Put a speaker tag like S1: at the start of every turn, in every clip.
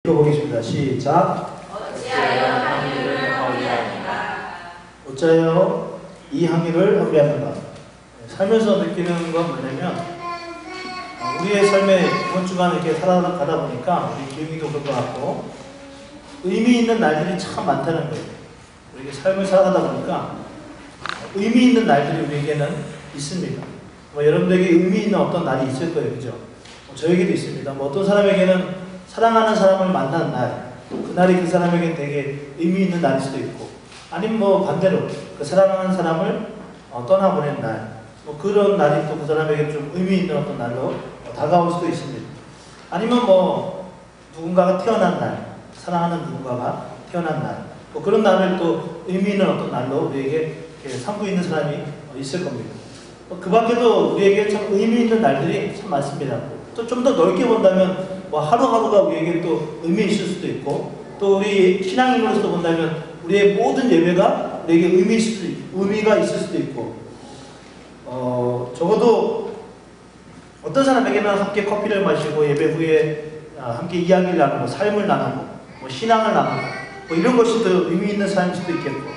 S1: 읽어보겠습니다. 시작.
S2: 어찌하여 항의를 허비하는가?
S1: 어찌하여 이 항의를 허비하는가? 살면서 느끼는 건 뭐냐면, 우리의 삶에 이번 주간 이렇게 살아가다 보니까 우리 기흥이도 그럴 것 같고 의미 있는 날들이 참 많다는 거예요. 우리가 삶을 살아가다 보니까 의미 있는 날들이 우리에게는 있습니다. 여러분들에게 의미 있는 어떤 날이 있을 거예요, 그죠? 저에게도 있습니다. 어떤 사람에게는 사랑하는 사람을 만난 날, 그날이 그 사람에게 되게 의미 있는 날일 수도 있고, 아니면 반대로 그 사랑하는 사람을 떠나보낸 날, 그런 날이 또 그 사람에게 좀 의미 있는 어떤 날로 다가올 수도 있습니다. 아니면 누군가가 태어난 날, 사랑하는 누군가가 태어난 날, 그런 날을 또 의미 있는 어떤 날로 우리에게 삼고 있는 사람이 있을 겁니다. 그 밖에도 우리에게 참 의미 있는 날들이 참 많습니다. 또 좀 더 넓게 본다면 하루하루가 우리에게 또 의미 있을 수도 있고, 또 우리 신앙인으로서 본다면 우리의 모든 예배가 우리에게 의미가 있을 수도 있고, 적어도 어떤 사람에게는 함께 커피를 마시고 예배 후에 함께 이야기를 나누고 삶을 나누고 신앙을 나누고 이런 것이 더 의미 있는 삶일 수도 있겠고.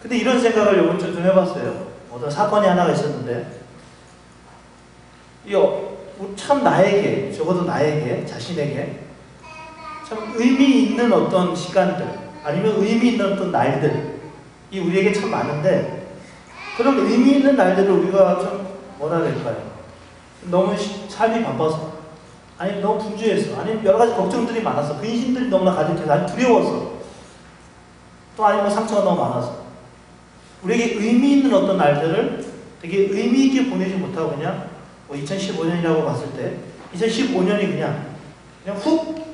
S1: 근데 이런 생각을 이번 주 좀 해봤어요. 어떤 사건이 하나가 있었는데, 참 나에게, 적어도 나에게, 자신에게 참 의미 있는 어떤 시간들, 아니면 의미 있는 어떤 날들이 우리에게 참 많은데, 그런 의미 있는 날들을 우리가 좀 뭐라 그럴까요? 너무 삶이 바빠서, 아니면 너무 분주해서, 아니면 여러 가지 걱정들이 많아서, 근심들이 너무나 가득해서, 아니면 두려워서, 또 아니면 상처가 너무 많아서 우리에게 의미 있는 어떤 날들을 되게 의미 있게 보내지 못하고 그냥 2015년이라고 봤을 때 2015년이 그냥 훅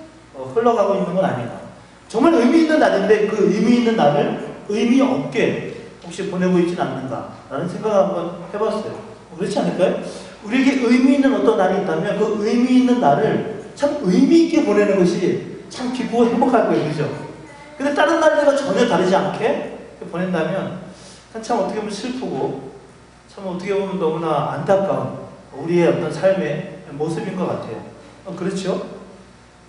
S1: 흘러가고 있는 건 아닌가. 정말 의미 있는 날인데 그 의미 있는 날을 의미 없게 혹시 보내고 있지는 않는가라는 생각을 한번 해봤어요. 그렇지 않을까요? 우리에게 의미 있는 어떤 날이 있다면 그 의미 있는 날을 참 의미 있게 보내는 것이 참 기쁘고 행복할 거예요. 그죠? 근데 다른 날들과 전혀 다르지 않게 보낸다면 참 어떻게 보면 슬프고 참 어떻게 보면 너무나 안타까운 우리의 어떤 삶의 모습인 것 같아요. 그렇죠?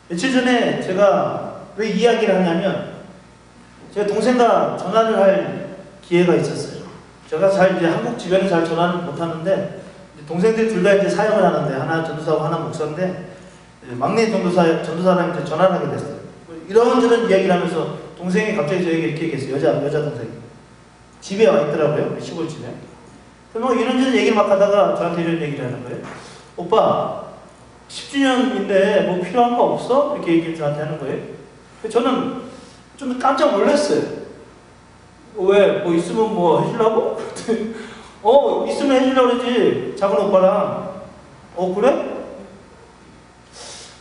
S1: 며칠 전에 제가 왜 이야기를 하냐면, 제가 동생과 전화를 할 기회가 있었어요. 제가 이제 한국 집에는 잘 전화를 못 하는데, 동생들이 둘 다 이제 사역을 하는데, 하나 전도사고 하나 목사인데, 막내 전도사랑 이제 전화를 하게 됐어요. 이런저런 이야기를 하면서 동생이 갑자기 저에게 이렇게 얘기했어요. 여자 동생이. 집에 와 있더라고요. 시골집에. 그럼 이런저런 얘기를 막 하다가 저한테 이런 얘기를 하는 거예요. 오빠, 10주년인데 필요한 거 없어? 이렇게 얘기를 저한테 하는 거예요. 저는 좀 깜짝 놀랐어요. 왜? 있으면 해주려고? 있으면 해주려고 그러지. 작은 오빠랑. 그래?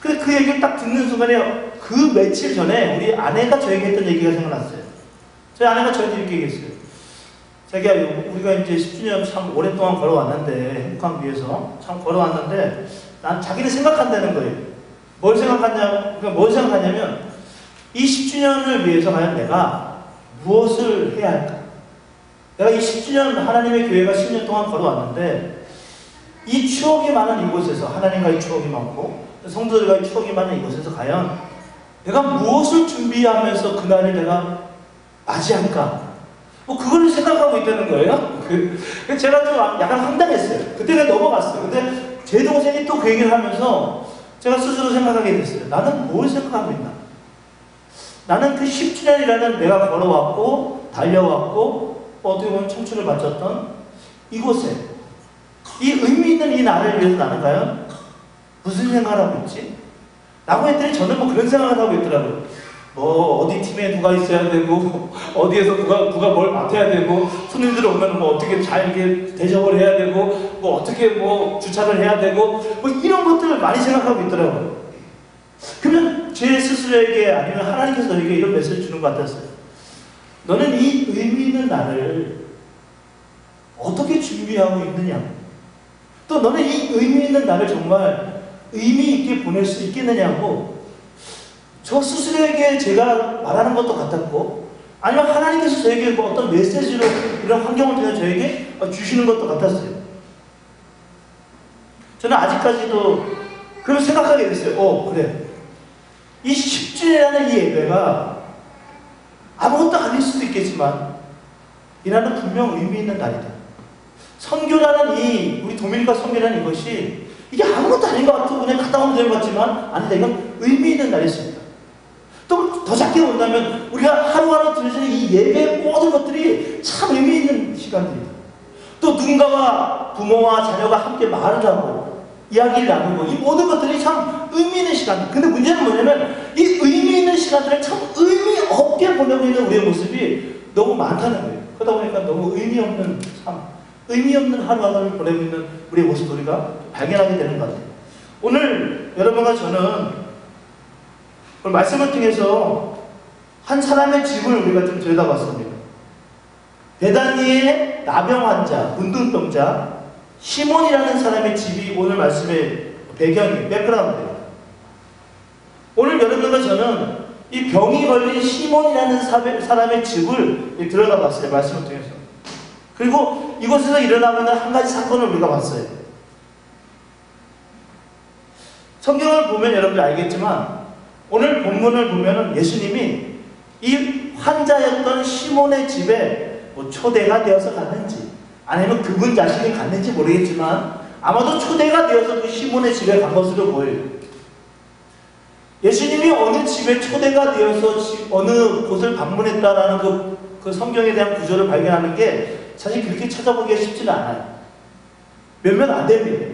S1: 근데 그 얘기를 딱 듣는 순간에 그 며칠 전에 우리 아내가 저에게 했던 얘기가 생각났어요. 저희 아내가 저한테 이렇게 얘기했어요. 자기야, 우리가 이제 10주년 참 오랫동안 걸어왔는데, 행복하기 위해서 참 걸어왔는데, 난 자기를 생각한다는 거예요. 뭘 생각하냐면, 이 10주년을 위해서 과연 내가 무엇을 해야 할까? 내가 이 10주년 하나님의 교회가 10년 동안 걸어왔는데, 이 추억이 많은 이곳에서, 하나님과의 추억이 많고, 성도들과의 추억이 많은 이곳에서 과연 내가 무엇을 준비하면서 그날을 내가 맞이할까? 그걸 생각하고 있다는 거예요. 제가 좀 약간 황당했어요. 그때 그냥 넘어갔어요. 근데 제 동생이 또 그 얘기를 하면서 제가 스스로 생각하게 됐어요. 나는 뭘 생각하고 있나? 나는 그 10주년이라는 내가 걸어왔고, 달려왔고, 어떻게 보면 청춘을 바쳤던 이곳에, 이 의미 있는 이 날을 위해서 나는 과연 무슨 생각을 하고 있지? 라고 했더니 저는 그런 생각을 하고 있더라고요. 어디 팀에 누가 있어야 되고, 어디에서 누가 뭘 맡아야 되고, 손님들 오면 어떻게 잘 이렇게 대접을 해야 되고, 어떻게 주차를 해야 되고, 이런 것들을 많이 생각하고 있더라고요. 그러면 제 스스로에게 아니면 하나님께서 저에게 이런 메시지를 주는 것 같았어요. 너는 이 의미 있는 날을 어떻게 준비하고 있느냐? 또 너는 이 의미 있는 날을 정말 의미 있게 보낼 수 있겠느냐고, 저 스스로에게 제가 말하는 것도 같았고, 아니면 하나님께서 저에게 어떤 메시지로 이런 환경을 통해 저에게 주시는 것도 같았어요. 저는 아직까지도 그러면 생각하게 됐어요. 그래. 이 10주년이라는 이 예배가 아무것도 아닐 수도 있겠지만 이날은 분명 의미 있는 날이다. 선교라는 우리 도밀과 선교라는 이것이 이게 아무것도 아닌 것 같고 그냥 갔다 오면 되는 것 같지만 아니다. 이건 의미 있는 날이었습니다. 또 더 작게 본다면 우리가 하루하루 들으시는 이 예배의 모든 것들이 참 의미 있는 시간들이다. 또 누군가와 부모와 자녀가 함께 말을 하고 이야기를 나누고 이 모든 것들이 참 의미 있는 시간들. 근데 문제는 뭐냐면 이 의미 있는 시간들을 참 의미 없게 보내고 있는 우리의 모습이 너무 많다는 거예요. 그러다 보니까 너무 의미 없는 삶, 의미 없는 하루하루를 보내고 있는 우리의 모습을 우리가 발견하게 되는 것 같아요. 오늘 여러분과 저는 오늘 말씀을 통해서 한 사람의 집을 우리가 좀 들여다봤습니다. 베다니의 나병 환자, 문둥병자 시몬이라는 사람의 집이 오늘 말씀의 배경이에요. 백그라운드예요. 오늘 여러분과 저는 이 병이 걸린 시몬이라는 사람의 집을 들여다봤어요. 말씀을 통해서. 그리고 이곳에서 일어나고 있는 한 가지 사건을 우리가 봤어요. 성경을 보면 여러분들 알겠지만 오늘 본문을 보면 예수님이 이 환자였던 시몬의 집에 초대가 되어서 갔는지 아니면 그분 자신이 갔는지 모르겠지만 아마도 초대가 되어서 그 시몬의 집에 간 것으로 보여요. 예수님이 어느 집에 초대가 되어서 어느 곳을 방문했다라는 그 성경에 대한 구조를 발견하는 게 사실 그렇게 찾아보기가 쉽지는 않아요. 몇몇 안 됩니다.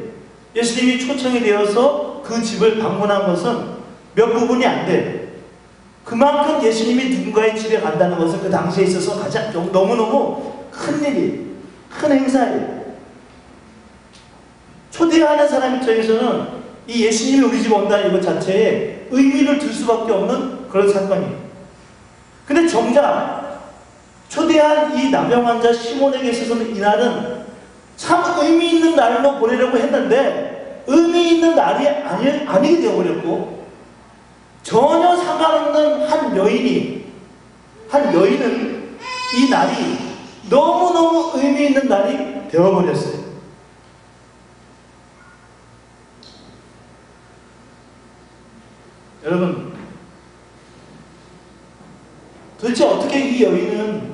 S1: 예수님이 초청이 되어서 그 집을 방문한 것은 몇 부분이 안 돼요. 그만큼 예수님이 누군가의 집에 간다는 것은 그 당시에 있어서 가장 너무너무 큰 일이, 큰 행사예요. 초대하는 사람 입장에서는 이 예수님이 우리 집에 온다는 것 자체에 의미를 둘 수밖에 없는 그런 사건이에요. 근데 정작 초대한 이 나병 환자 시몬에게 있어서는 이날은 참 의미 있는 날로 보내려고 했는데 의미 있는 날이 아니게 되어버렸고 전혀 상관없는 한 여인은 이 날이 너무너무 의미 있는 날이 되어버렸어요. 여러분, 도대체 어떻게 이 여인은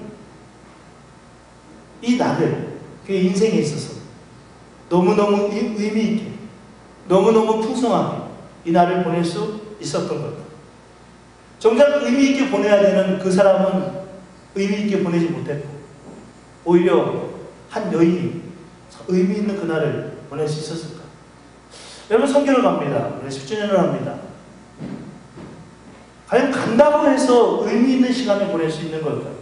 S1: 이 날을 그의 인생에 있어서 너무너무 의미 있게, 너무너무 풍성하게 이 날을 보낼 수 있었던 것. 정작 의미 있게 보내야 되는 그 사람은 의미 있게 보내지 못했고 오히려 한 여인이 의미 있는 그날을 보낼 수 있었을까? 여러분 성경을 갑니다. 우리 10주년을 합니다. 과연 간다고 해서 의미 있는 시간을 보낼 수 있는 걸까요?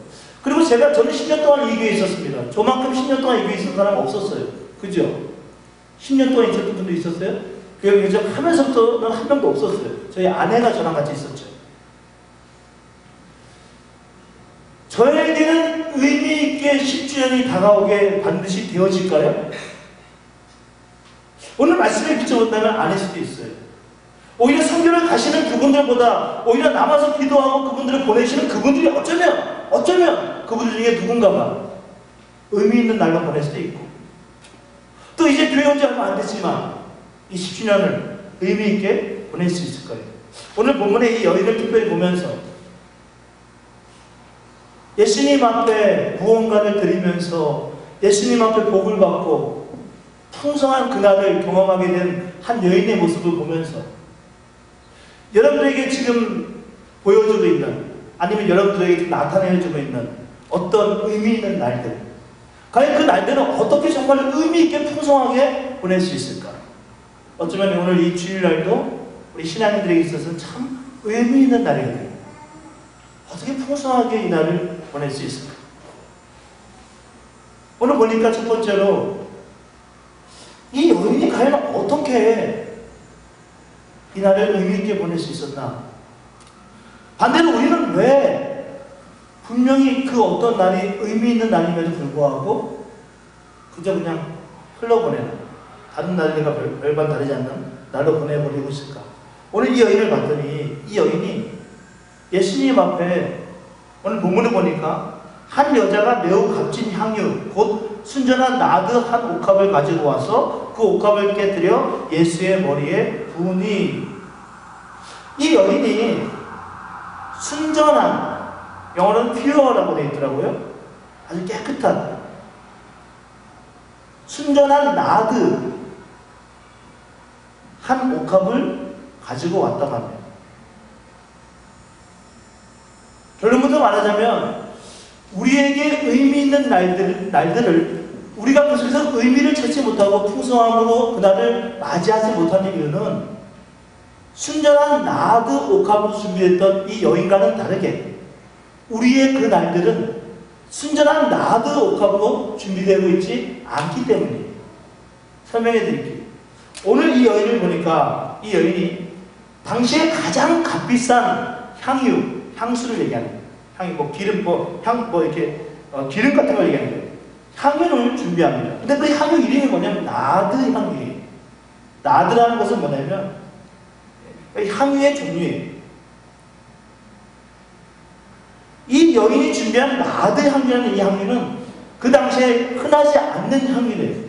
S1: 그리고 저는 10년 동안 이 교회에 있었습니다. 저만큼 10년 동안 이 교회에 있었던 사람은 없었어요. 그죠? 10년 동안 있었던 분도 있었어요? 교회 개척하면서부터는 한 명도 없었어요. 저희 아내가 저랑 같이 있었죠. 저에게는 의미 있게 10주년이 다가오게 반드시 되어질까요? 오늘 말씀에 비춰본다면 아닐 수도 있어요. 오히려 선교를 가시는 그분들보다 오히려 남아서 기도하고 그분들을 보내시는 그분들이 어쩌면 그분들 중에 누군가가 의미 있는 날로 보낼 수도 있고 또 이제 교회 온 지 얼마 안 됐지만 이 10주년을 의미 있게 보낼 수 있을 거예요. 오늘 본문의 이 여인을 특별히 보면서 예수님 앞에 무언가를 드리면서 예수님 앞에 복을 받고 풍성한 그날을 경험하게 된 한 여인의 모습을 보면서 여러분들에게 지금 보여주고 있는 아니면 여러분들에게 나타내주고 있는 어떤 의미 있는 날들 과연 그 날들은 어떻게 정말 의미 있게 풍성하게 보낼 수 있을까? 어쩌면 오늘 이 주일날도 우리 신앙인들에게 있어서는 참 의미 있는 날이거든요. 어떻게 풍성하게 이 날을 보낼 수 있을까? 오늘 보니까 첫 번째로 이 여인이 과연 어떻게 이 날을 의미 있게 보낼 수 있었나? 반대로 우리는 왜 분명히 그 어떤 날이 의미 있는 날임에도 불구하고 그저 그냥 흘러보내는 다른 날과 별반 다르지 않는 날로 보내버리고 있을까? 오늘 이 여인을 봤더니 이 여인이 예수님 앞에 오늘 본문을 보니까 한 여자가 매우 값진 향유 곧 순전한 나드 한 옥합을 가지고 와서 그 옥합을 깨뜨려 예수의 머리에 분이 이 여인이 순전한, 영어로는 pure라고 되어 있더라고요. 아주 깨끗한 순전한 나드 한 옥합을 가지고 왔다고 합니다. 결론부터 말하자면 우리에게 의미 있는 날들을 우리가 그 속에서 의미를 찾지 못하고 풍성함으로 그날을 맞이하지 못하는 이유는 순전한 나드 옥합으로 준비했던 이 여인과는 다르게 우리의 그 날들은 순전한 나드 옥합으로 준비되고 있지 않기 때문이에요. 설명해 드릴게요. 오늘 이 여인을 보니까 이 여인이 당시에 가장 값비싼 향수를 얘기하는 거예요. 향유, 뭐 기름, 이렇게 기름 같은 걸 얘기하는 거예요. 향유를 준비합니다. 근데 그 향유 이름이 뭐냐면 나드 향유예요. 나드라는 것은 뭐냐면 향유의 종류예요. 이 여인이 준비한 나드 향유라는 이 향유는 그 당시에 흔하지 않는 향유래요.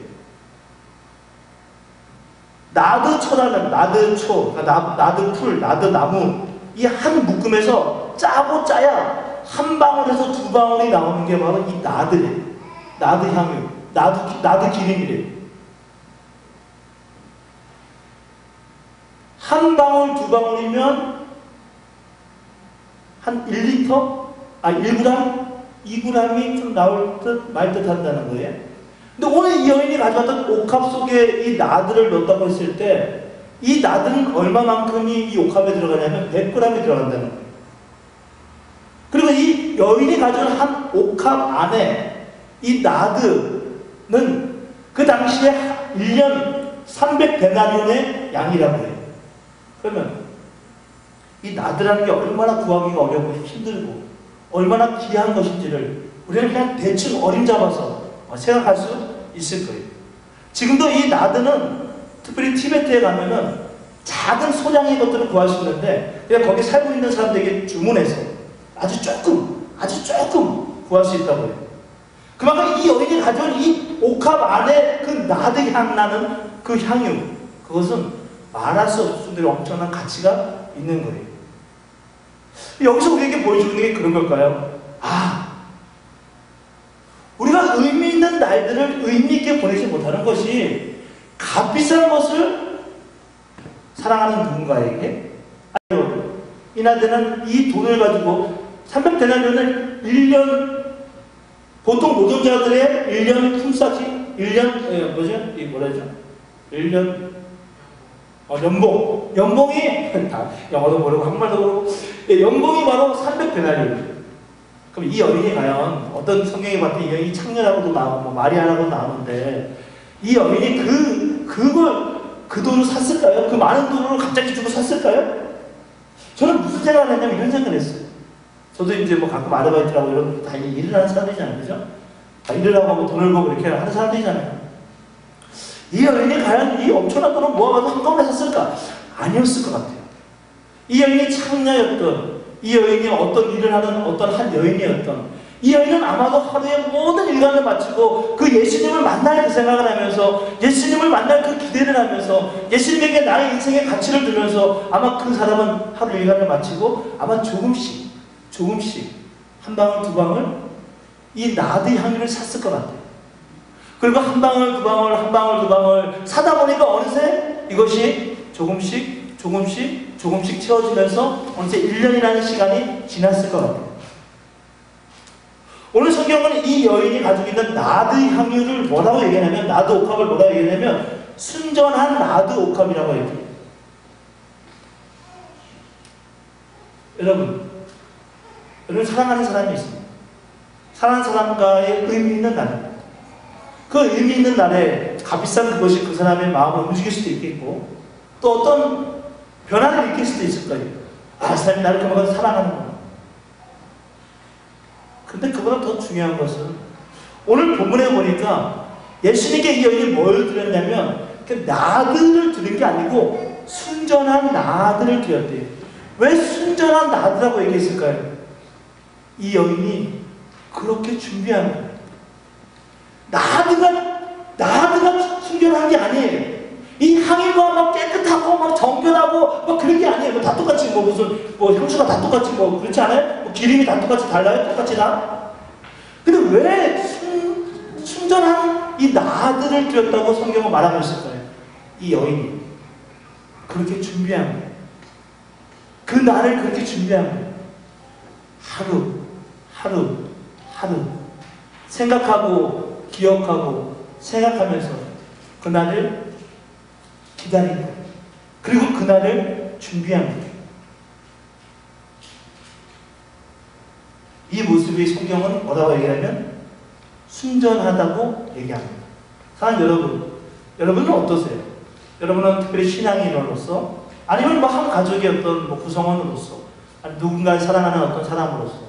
S1: 나드초라는 나드초, 나드풀, 나드나무 이 한 묶음에서 짜고 짜야 한 방울에서 두 방울이 나오는 게 바로 이 나드래요. 나드 향유, 나드 기름이래요. 한 방울, 두 방울이면 한 1리터? 1g? 2g이 좀 나올 듯 말 듯 한다는 거예요. 근데 오늘 이 여인이 가져왔던 옥합 속에 이 나드를 넣었다고 했을 때 이 나드는 얼마만큼이 이 옥합에 들어가냐면 100g이 들어간다는 거예요. 그리고 이 여인이 가져온 한 옥합 안에 이 나드는 그 당시에 1년 300데나리온의 양이라고 해요. 그러면 이 나드라는 게 얼마나 구하기가 어렵고 힘들고 얼마나 귀한 것인지를 우리는 그냥 대충 어림잡아서 생각할 수 있을 거예요. 지금도 이 나드는 특별히 티베트에 가면은 작은 소량의 것들을 구할 수 있는데 그냥 거기 살고 있는 사람들에게 주문해서 아주 조금 구할 수 있다고 해요. 그만큼 이 여인이 가져온 이 옥합 안에 그 나드 향 나는 그 향유, 그것은 말할 수 없을 정도로 엄청난 가치가 있는 거예요. 여기서 우리에게 보여주는 게 그런 걸까요? 우리가 의미 있는 날들을 의미 있게 보내지 못하는 것이 값비싼 것을 사랑하는 누군가에게 이 나드는 이 돈을 가지고 300데나리온을 1년 보통 노동자들의 1년 품삯이 1년 뭐죠? 이 뭐라죠? 1년 연봉이 영어도 모르고 한국말도 모르고 연봉이 바로 300데나리온. 그럼 이 여인이 과연 어떤 성경에 봤더니 이 여인이 창녀라고도 나오고 뭐 마리아라고 나오는데 이 여인이 그 돈을 샀을까요? 그 많은 돈을 갑자기 주고 샀을까요? 저는 무슨 생각을 했냐면 이런 생각을 했어요. 저도 이제 뭐 가끔 아르바이트라고 이런 다 일을 하는 사람들이잖아요. 그죠? 일을 하고 뭐 돈을 벌고 이렇게 하는 사람들이잖아요. 이 여인이 과연 이 엄청난 돈을 모아가지고 한꺼번에 샀을까? 아니었을 것 같아요. 이 여인이 창녀였던, 이 여인이 어떤 일을 하는 어떤 한 여인이었던, 이 여인은 아마도 하루에 모든 일과를 마치고 그 예수님을 만날 그 생각을 하면서 예수님을 만날 그 기대를 하면서 예수님에게 나의 인생의 가치를 들면서 아마 그 사람은 하루 일과를 마치고 아마 조금씩 한 방울 두 방울 이 나드 향유를 샀을 것 같아요. 그리고 한 방울 두 방울 사다 보니까 어느새 이것이 조금씩 채워지면서 어느새 1년이라는 시간이 지났을 것 같아요. 오늘 성경은 이 여인이 가지고 있는 나드 향유를 뭐라고 얘기하냐면, 나드 옥합을 뭐라고 얘기하냐면 순전한 나드 옥합이라고 얘기해요. 여러분 사랑하는 사람이 있습니다. 사랑하는 사람과의 의미 있는 날, 그 의미 있는 날에 값비싼 그것이 그 사람의 마음을 움직일 수도 있겠고 또 어떤 변화를 일으킬 수도 있을 거예요. 그 사람이 나를 그만큼 사랑하는구나. 근데 그보다 더 중요한 것은 오늘 본문에 보니까 예수님께 이 여인이 뭘 드렸냐면 나드를 드린 게 아니고 순전한 나드를 드렸대요. 왜 순전한 나드라고 얘기했을까요? 이 여인이 그렇게 준비한 거예요. 나드가 순전한 게 아니에요. 이 향유가 막 깨끗하고 막 정결하고 막 그런 게 아니에요. 뭐 다 똑같이 뭐 무슨 뭐 향수가 다 똑같이 뭐 그렇지 않아요? 뭐 기름이 다 똑같이 달라요? 똑같이 다? 근데 왜 순전한 이 나들을 드렸다고 성경은 말하고 있을까요? 이 여인이 그렇게 준비한 거예요. 그 날을 그렇게 준비한 거예요. 하루 하루 생각하고 기억하고 생각하면서 그 날을 기다린 거예요. 그리고 그 날을 준비한 거예요. 이 모습이 성경은 뭐라고 얘기하면 순전하다고 얘기합니다. 사랑하는 여러분은 어떠세요? 여러분은 특별히 신앙인으로서 아니면 뭐 한 가족의 어떤 뭐 구성원으로서 아니면 누군가를 사랑하는 어떤 사람으로서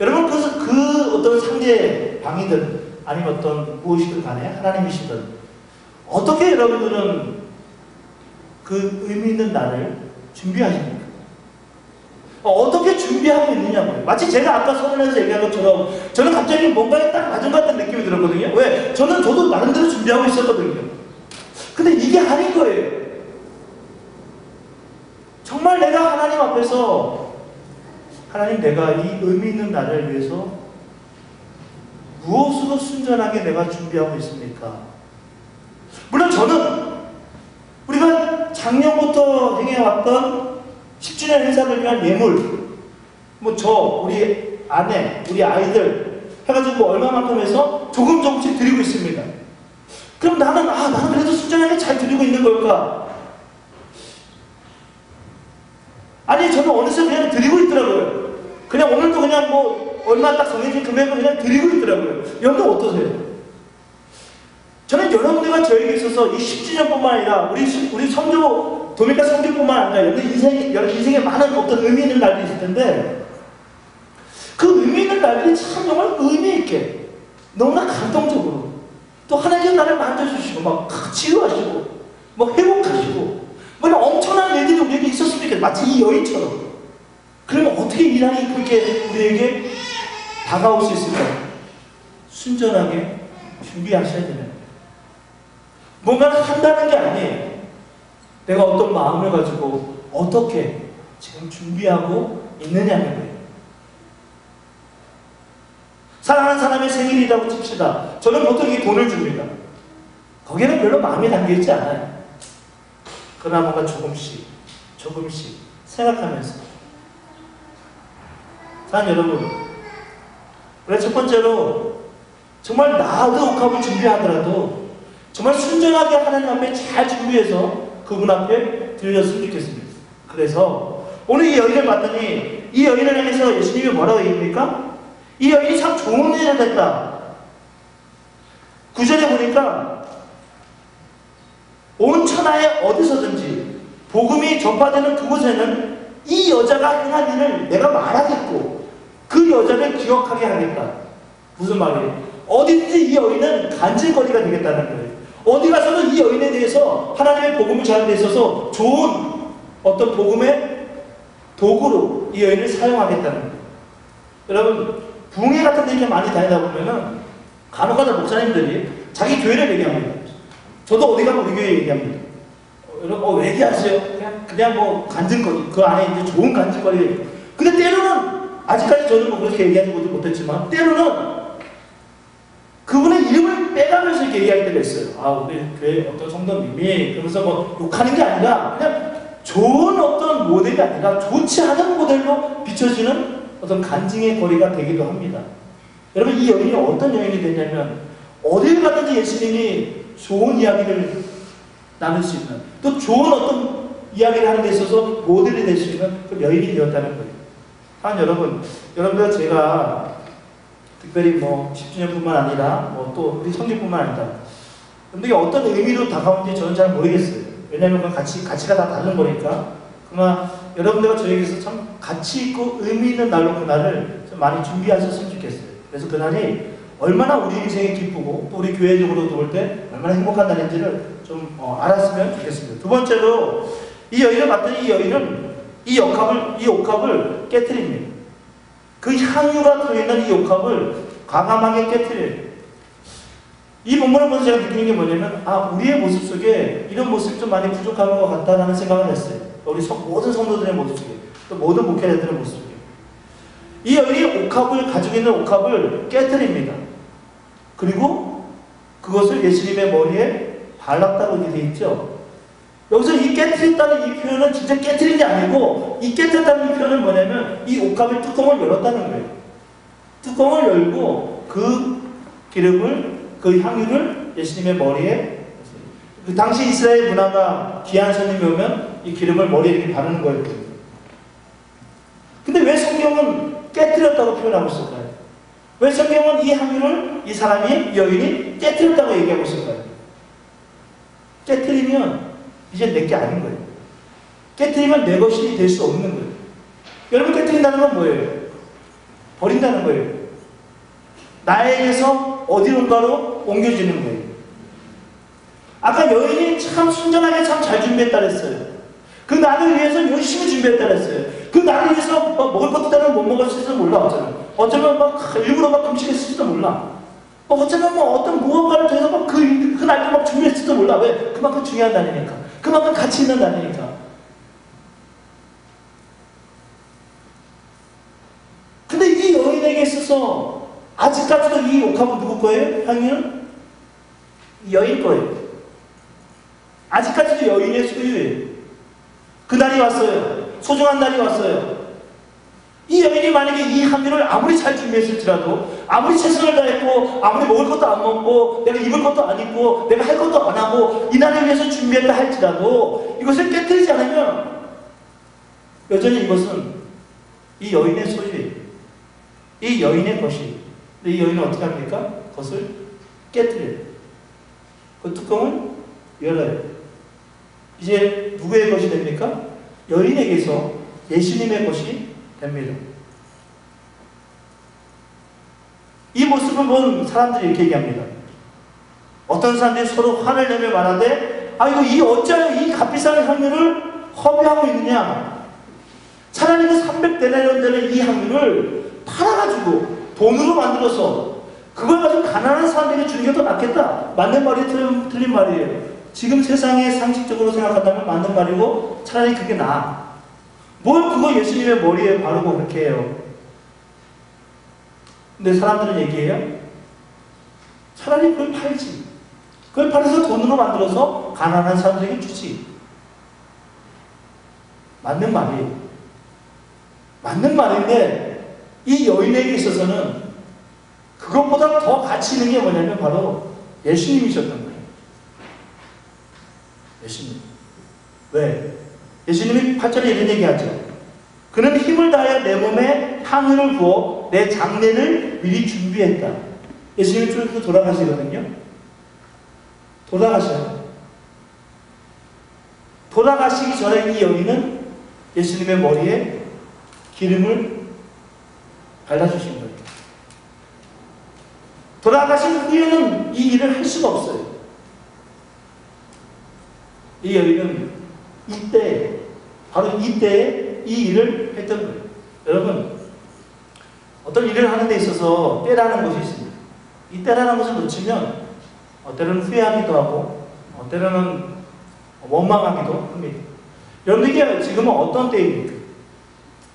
S1: 여러분 그 어떤 상대방이든 아니면 어떤 무엇이든 간에 하나님이시든 어떻게 여러분들은 그 의미 있는 날을 준비하십니까? 어떻게 준비하고 있느냐고요. 마치 제가 아까 서론에서 얘기한 것처럼 저는 갑자기 뭔가에 딱 맞은 것 같은 느낌이 들었거든요. 왜? 저도 나름대로 준비하고 있었거든요. 근데 이게 아닌 거예요. 정말 내가 하나님 앞에서 하나님 내가 이 의미 있는 날을 위해서 무엇으로 순전하게 내가 준비하고 있습니까? 물론 저는 우리가 작년부터 행해왔던 10주년 행사를 위한 예물, 우리 아내, 우리 아이들 해가지고 얼마만큼 해서 조금씩 드리고 있습니다. 그럼 나는 그래도 순전하게 잘 드리고 있는 걸까? 아니, 저는 어느새 그냥 드리고 있더라고요. 그냥 오늘도 그냥 얼마 딱 정해진 금액을 그냥 드리고 있더라고요. 여러분 어떠세요? 저는 여러분들과 저에게 있어서 이 10주년뿐만 아니라 우리 선교, 도미니카 선교뿐만 아니라 인생에 많은 어떤 의미 있는 날들이 있을 텐데 그 의미 있는 날들이 참 정말 의미 있게 너무나 감동적으로 또 하나님께서 나를 만져주시고 막 치유하시고 회복하시고 이런 엄청난 일들이 우리에게 있었으면 좋겠어요. 마치 이 여인처럼. 그러면 어떻게 이 날이 그렇게 우리에게 다가올 수 있을까요? 순전하게 준비하셔야 되는 뭔가를 한다는 게 아니에요. 내가 어떤 마음을 가지고 어떻게 지금 준비하고 있느냐는 거예요. 사랑하는 사람의 생일이라고 칩시다. 저는 보통 이 돈을 줍니다. 거기에는 별로 마음이 담겨있지 않아요. 그러나 뭔가 조금씩 생각하면서 사랑하는 여러분, 우리가 첫 번째로 정말 나도 옥합을 준비하더라도 정말 순전하게 하나님 앞에 잘 준비해서 그분 앞에 드렸으면 좋겠습니다. 그래서 오늘 이 여인을 봤더니 이 여인을 향해서 예수님이 뭐라고 얘기합니까? 이 여인이 참 좋은 일을 했다. 9절에 보니까 온 천하에 어디서든지 복음이 전파되는 그곳에는 이 여자가 행한 일을 내가 말하겠고 그 여자를 기억하게 하겠다. 무슨 말이에요? 어디든지 이 여인은 간질거리가 되겠다는 거예요. 어디 가서도 이 여인에 대해서 하나님의 복음을 전하는 데 있어서 좋은 어떤 복음의 도구로 이 여인을 사용하겠다는 거예요. 여러분, 붕괴 같은 데 이렇게 많이 다니다 보면은 간혹가다 목사님들이 자기 교회를 얘기합니다. 저도 어디 가면 우리 교회 얘기합니다. 여러분, 왜 얘기하세요? 그냥 간질거리. 그 안에 이제 좋은 간질거리. 근데 때로는, 아직까지 저는 그렇게 얘기하지 못했지만, 때로는 그분의 이름을 빼가면서 이렇게 얘기할 때가 있어요. 우리 교회 어떤 성도님이, 그러면서 욕하는 게 아니라, 그냥 좋은 어떤 모델이 아니라, 좋지 않은 모델로 비춰지는 어떤 간증의 거리가 되기도 합니다. 여러분, 이 여인이 어떤 여인이 됐냐면, 어딜 가든지 예수님이 좋은 이야기를 나눌 수 있는, 또 좋은 어떤 이야기를 하는 데 있어서 모델이 될 수 있는 그 여인이 되었다는 거예요. 여러분들 제가 특별히 10주년뿐만 아니라 또 우리 성교뿐만 아니라 근데 어떤 의미로 다가오는지 저는 잘 모르겠어요. 왜냐하면 그 가치가 다 다른 거니까. 그러나 여러분들과 저에게서 참 가치 있고 의미 있는 날로 그날을 좀 많이 준비하셨으면 좋겠어요. 그래서 그날이 얼마나 우리 인생이 기쁘고 또 우리 교회적으로 볼 때 얼마나 행복한 날인지를 좀 알았으면 좋겠습니다. 두 번째로 이 여인을 봤더니 이 여인은 이 옥합을 깨트립니다. 그 향유가 들어있는 이 옥합을 과감하게 깨트려요. 이 본문을 보면서 제가 느끼는 게 뭐냐면, 아, 우리의 모습 속에 이런 모습이 좀 많이 부족한 것 같다라는 생각을 했어요. 우리 모든 성도들의 모습 속에, 또 모든 목회자들의 모습 속에. 이 여인이 옥합을, 가지고 있는 옥합을 깨뜨립니다. 그리고 그것을 예수님의 머리에 발랐다고 이렇게 되어 있죠. 여기서 이 깨뜨렸다는 이 표현은 진짜 깨뜨린 게 아니고, 이 깨뜨렸다는 이 표현은 뭐냐면 이 옥합의 뚜껑을 열었다는 거예요. 뚜껑을 열고 그 기름을, 그 향유를 예수님의 머리에, 그 당시 이스라엘 문화가 귀한 손님이 오면 이 기름을 머리에 이렇게 바르는 거였거든요. 근데 왜 성경은 깨뜨렸다고 표현하고 있을까요? 왜 성경은 이 향유를 이 사람이, 이 여인이 깨뜨렸다고 얘기하고 있을까요? 깨뜨리면 이제 내게 아닌 거예요. 깨뜨리면 내 것이 될 수 없는 거예요. 여러분, 깨뜨린다는 건 뭐예요? 버린다는 거예요. 나에게서 어디론가로 옮겨지는 거예요. 아까 여인이 참 순전하게 참 잘 준비했다 그랬어요. 그 날을 위해서 열심히 준비했다 그랬어요. 그 날을 위해서 먹을 것도 따로 못 먹을지도 몰라. 어쩌면 막 일부러 막 금식했을지도 몰라. 어쩌면 뭐 어떤 무언가를 통해서 막 그 날도 막 준비했을지도 몰라. 왜? 그만큼 중요한 날이니까. 그만큼 가치 있는 날이니까. 근데 이 여인에게 있어서 아직까지도 이 옥합은 누구 거예요? 향유는? 이 여인 거예요. 아직까지도 여인의 소유예요. 그 날이 왔어요. 소중한 날이 왔어요. 이 여인이 만약에 이 향유를 아무리 잘 준비했을지라도, 아무리 최선을 다했고, 아무리 먹을 것도 안 먹고, 내가 입을 것도 안 입고, 내가 할 것도 안 하고, 이 날을 위해서 준비했다 할지라도 이것을 깨뜨리지 않으면 여전히 이것은 이 여인의 소유예요. 이 여인의 것이. 근데 이 여인은 어떻게 합니까? 그것을 깨뜨려요. 그 뚜껑을 열어요. 이제 누구의 것이 됩니까? 여인에게서 예수님의 것이 됩니다. 이 모습을 본 사람들이 이렇게 얘기합니다. 어떤 사람들이 서로 화를 내며 말하되, 아, 이 어찌하여 이 값비싼 향유를 허비하고 있느냐? 차라리 그 300데나리온 되는 이 향유를 팔아가지고 돈으로 만들어서 그걸 가지고 가난한 사람들에게 주는 게 더 낫겠다. 맞는 말이 틀린 말이에요. 지금 세상에 상식적으로 생각한다면 맞는 말이고, 차라리 그게 나아. 뭘 그거 예수님의 머리에 바르고 그렇게 해요. 근데 사람들은 얘기해요. 차라리 그걸 팔지. 그걸 팔아서 돈으로 만들어서 가난한 사람들에게 주지. 맞는 말이에요. 맞는 말인데 이 여인에게 있어서는 그것보다 더 가치 있는 게 뭐냐면 바로 예수님이셨던 거예요. 예수님. 왜? 예수님이 8절에 이런 얘기하죠. 그는 힘을 다하여 내 몸에 향유를 부어 내 장례를 미리 준비했다. 예수님이 쭉 돌아가시거든요. 돌아가셔요. 돌아가시기 전에 이 여인은 예수님의 머리에 기름을 발라주신 거예요. 돌아가신 후에는 이 일을 할 수가 없어요. 이 여인은 이때, 바로 이때에 이 일을 했던 거예요. 여러분, 어떤 일을 하는 데 있어서 때라는 것이 있습니다. 이 때라는 것을 놓치면 때로는 후회하기도 하고 때로는 원망하기도 합니다. 여러분들에게 지금은 어떤 때입니까?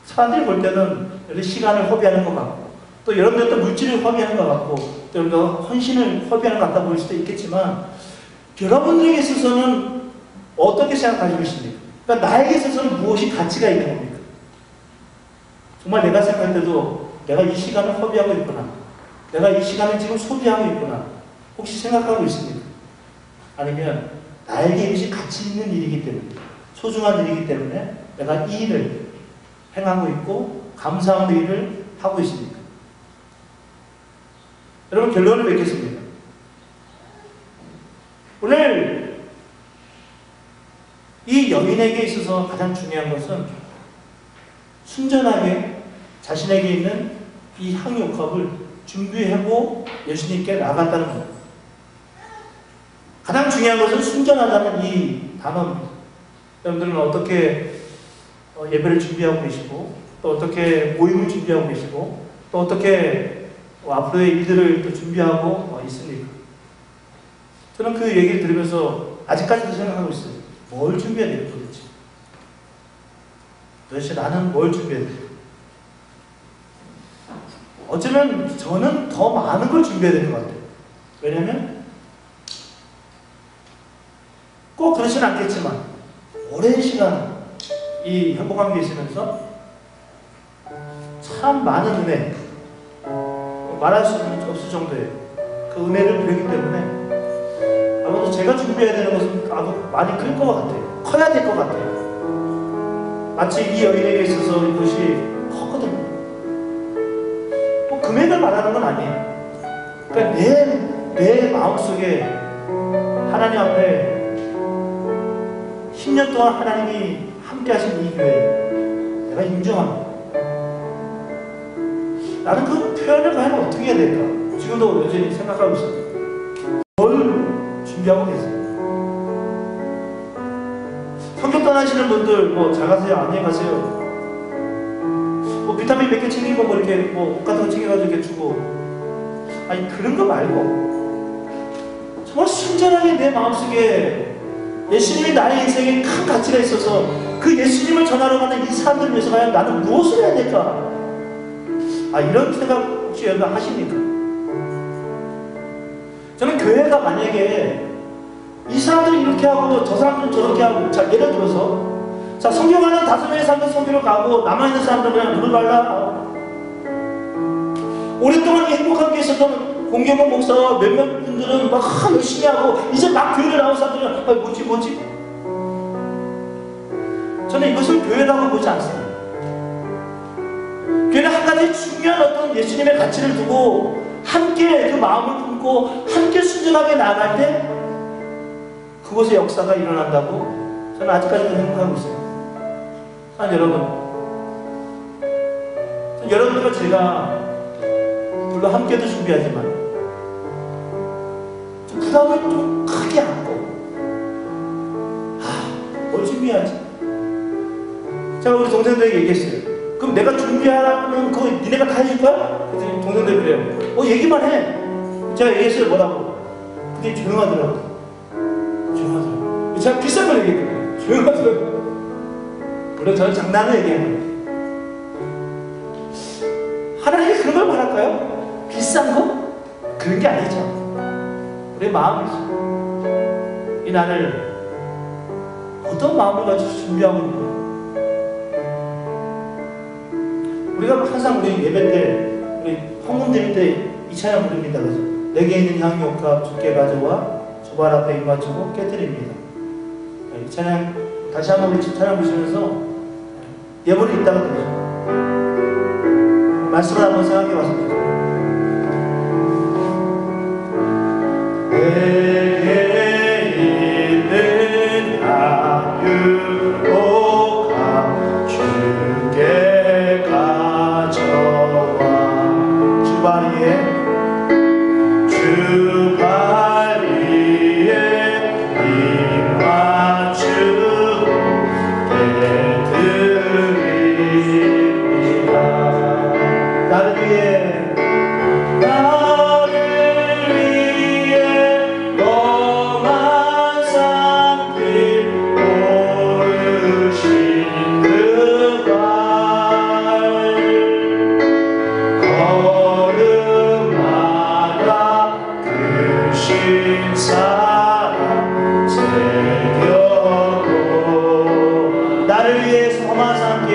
S1: 사람들이 볼 때는 시간을 허비하는 것 같고, 또 여러분들도 물질을 허비하는 것 같고, 또 여러분들 헌신을 허비하는 것 같다 보일 수도 있겠지만, 여러분들에게 있어서는 어떻게 생각하시고 있습니까? 그러니까 나에게 있어서는 무엇이 가치가 있는 겁니까? 정말 내가 생각할 때도 내가 이 시간을 허비하고 있구나, 내가 이 시간을 지금 소비하고 있구나, 혹시 생각하고 있습니까? 아니면 나에게 이것이 가치 있는 일이기 때문에, 소중한 일이기 때문에 내가 이 일을 행하고 있고 감사하는 일을 하고 있습니까? 여러분, 결론을 맺겠습니다. 오늘 이 여인에게 있어서 가장 중요한 것은 순전하게 자신에게 있는 이 향유컵을 준비하고 예수님께 나갔다는 겁니다. 가장 중요한 것은 순전하다는 이 단어입니다. 여러분들은 어떻게 예배를 준비하고 계시고, 또 어떻게 모임을 준비하고 계시고, 또 어떻게 앞으로의 일들을 또 준비하고 있습니까? 저는 그 얘기를 들으면서 아직까지도 생각하고 있어요. 뭘 준비해야 될까 도대체? 도대체 나는 뭘 준비해야 될까? 어쩌면 저는 더 많은 걸 준비해야 될 것 같아요. 왜냐면 꼭 그렇지는 않겠지만 오랜 시간 이 행복함에 있으면서 참 많은 은혜, 말할 수 없을 정도의 그 은혜를 배우기 때문에 아마도 제가 준비해야 되는 것은 아주 많이 클 것 같아요. 커야 될 것 같아요. 마치 이 여인에게 있어서 이것이 컸거든요. 뭐 금액을 말하는 건 아니에요. 그러니까 내 마음속에 하나님 앞에 10년 동안 하나님이 함께 하신 이 교회 내가 인정합니다. 나는 그 표현을 과연 어떻게 해야 될까? 지금도 여전히 생각하고 있어요. 뭘 준비하고 계세요? 성격 떠나시는 분들 뭐 잘 가세요, 안녕히 가세요. 뭐 비타민 몇 개 챙기고 뭐 이렇게 뭐 옷 같은 거 챙겨가지고 이렇게 주고, 아니 그런 거 말고 정말 순전하게 내 마음속에 예수님이 나의 인생에 큰 가치가 있어서 그 예수님을 전하러 가는 이 사람들 위해서 과연 나는 무엇을 해야 될까? 이런 생각 혹시 여러분 하십니까? 저는 교회가 만약에 이 사람들이 이렇게 하고 저 사람들은 저렇게 하고, 자 예를 들어서 자 성경하는 5명의 사람들 성교를 가고 남아있는 사람들은 그냥 물을 발라. 오랫동안 행복하게 있었던 공경원 목사와 몇몇 분들은 막 열심히 하고 이제 막 교회를 나온 사람들은 뭐지? 저는 이것을 교회라고 보지 않습니다. 교회는 한 가지 중요한 어떤 예수님의 가치를 두고 함께 그 마음을 품고 함께 순전하게 나아갈 때 그곳에 역사가 일어난다고 저는 아직까지도 생각하고 있어요. 여러분들과 제가 물론 함께도 준비하지만 좀 부담을 좀 크게 안고 뭘 준비하지? 제가 우리 동생들에게 얘기했어요. 그럼 내가 준비하라면 그거 니네가 다 해줄 거야? 그랬더니 동생들이 그래요. 얘기만 해. 제가 얘기했어요. 뭐라고? 그게 조용하더라고요. 제가 비싼 걸 얘기했거든요. 조용하더라고요. 물론 저는 장난을 얘기하는 거예요. 하나님이 그런 걸 말할까요? 비싼 거? 그런 게 아니죠. 우리의 마음이죠. 이 나를 어떤 마음을 가지고 준비하고 있는가? 우리가 항상 우리 예배 때, 우리 헌금 드릴 때 이 찬양 부릅니다. 그죠? 내게 있는 향유 옥합 주께 가져와 주발 앞에 입 맞추고 깨뜨립니다. 이 찬양 다시 한번 우리 찬양 부르시면서 예물을 이따가 드리죠. 말씀을 한번 생각해 봤습니다. 내게 있는 향유 옥합 주께 가져와 주발 위에 입 맞추고 깨뜨립니다. 나를 위해 너만 삼킬 오르신 그 발 걸음마다 크신 사랑 새겨고 나를 위해 너만 삼킬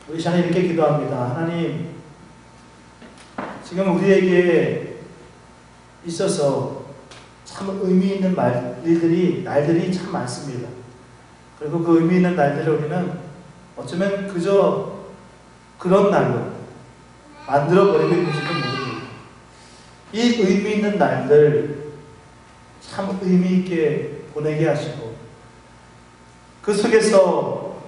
S1: 우리 시간에 이렇게 기도합니다. 하나님, 지금 우리에게 있어서 참 의미 있는 날들이 참 많습니다. 그리고 그 의미 있는 날들을 우리는 어쩌면 그저 그런 날로 만들어버리고 있는지도 모릅니다. 이 의미 있는 날들 참 의미 있게 보내게 하시고 그 속에서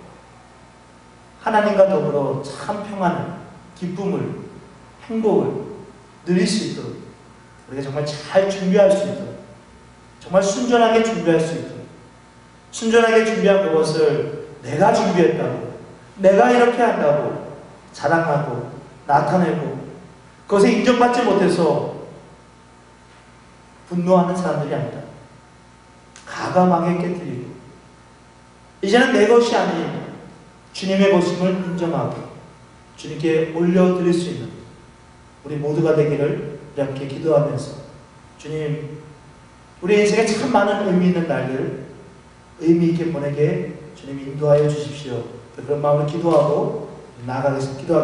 S1: 하나님과 더불어 참 평안을, 기쁨을, 행복을 누릴 수 있도록 우리가 정말 잘 준비할 수 있도록 정말 순전하게 준비할 수 있도록 순전하게 준비한 그것을 내가 준비했다고 내가 이렇게 한다고 자랑하고 나타내고 그것에 인정받지 못해서 분노하는 사람들이 아니다. 가감하게 깨뜨리고 이제는 내 것이 아닌 주님의 것임을 인정하고 주님께 올려드릴 수 있는 우리 모두가 되기를 이렇게 기도하면서 주님 우리 인생에 참 많은 의미 있는 날들 의미 있게 보내게 주님 인도하여 주십시오. 그런 마음으로 기도하고 나아가겠습니다.